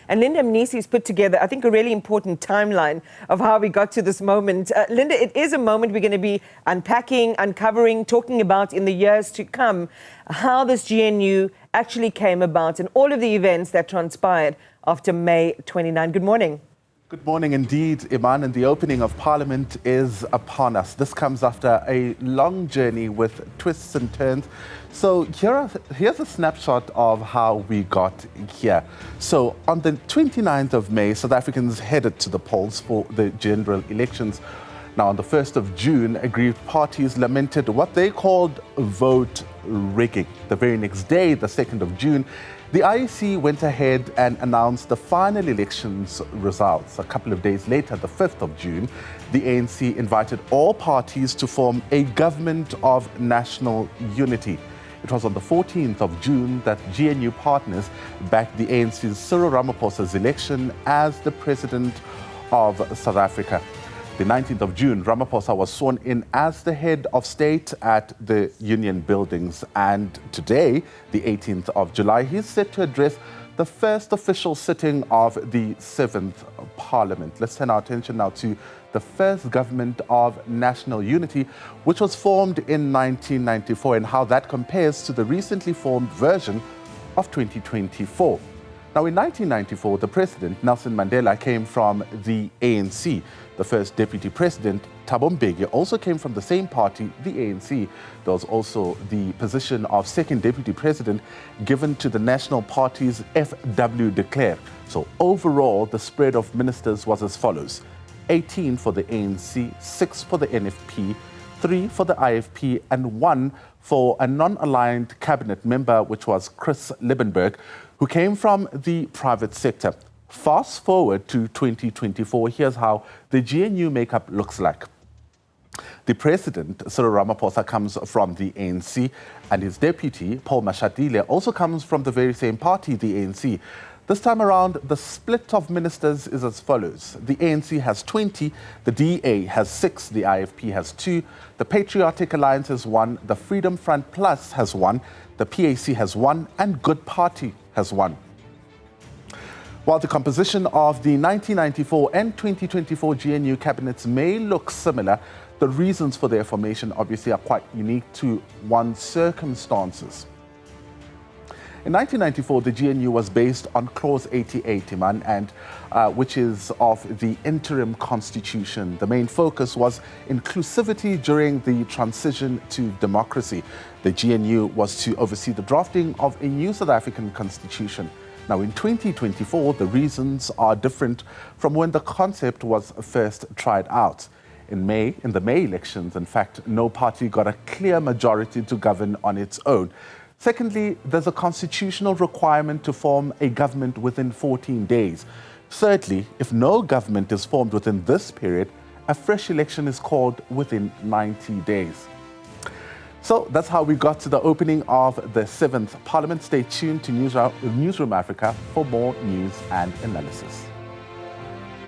And Linda Mnisi's put together, I think, a really important timeline of how we got to this moment. Linda, it is a moment we're going to be unpacking, uncovering, talking about in the years to come, how this GNU actually came about and all of the events that transpired after May 29. Good morning. Good morning indeed, Iman, and the opening of Parliament is upon us. This comes after a long journey with twists and turns. So here's a snapshot of how we got here. So on the 29th of May, South Africans headed to the polls for the general elections. Now, on the 1st of June, aggrieved parties lamented what they called vote rigging. The very next day, the 2nd of June, the IEC went ahead and announced the final elections results. A couple of days later, the 5th of June, the ANC invited all parties to form a government of national unity. It was on the 14th of June that GNU partners backed the ANC's Cyril Ramaphosa's election as the president of South Africa. The 19th of June, Ramaphosa was sworn in as the head of state at the Union Buildings. And today, the 18th of July, he's set to address the first official sitting of the 7th Parliament. Let's turn our attention now to the first government of national unity, which was formed in 1994, and how that compares to the recently formed version of 2024. Now, in 1994, the president, Nelson Mandela, came from the ANC. The first deputy president, Thabo Mbeki, also came from the same party, the ANC. There was also the position of second deputy president given to the National Party's F.W. de Klerk. So overall, the spread of ministers was as follows: 18 for the ANC, 6 for the NFP, 3 for the IFP, and 1 for a non-aligned cabinet member, which was Chris Liebenberg, who came from the private sector. Fast forward to 2024, here's how the GNU makeup looks like. The president, Cyril Ramaphosa, comes from the ANC, and his deputy, Paul Mashatile, also comes from the very same party, the ANC. This time around, the split of ministers is as follows. The ANC has 20, the DA has 6, the IFP has 2, the Patriotic Alliance has 1, the Freedom Front Plus has 1, the PAC has 1, and Good Party has 1. While the composition of the 1994 and 2024 GNU cabinets may look similar, the reasons for their formation obviously are quite unique to one's circumstances. In 1994, the GNU was based on Clause 88, Iman, and which is of the interim constitution. The main focus was inclusivity during the transition to democracy. The GNU was to oversee the drafting of a new South African constitution. Now, in 2024, the reasons are different from when the concept was first tried out. In the May elections, in fact, no party got a clear majority to govern on its own. Secondly, there's a constitutional requirement to form a government within 14 days. Thirdly, if no government is formed within this period, a fresh election is called within 90 days. So that's how we got to the opening of the 7th Parliament. Stay tuned to Newzroom Afrika for more news and analysis.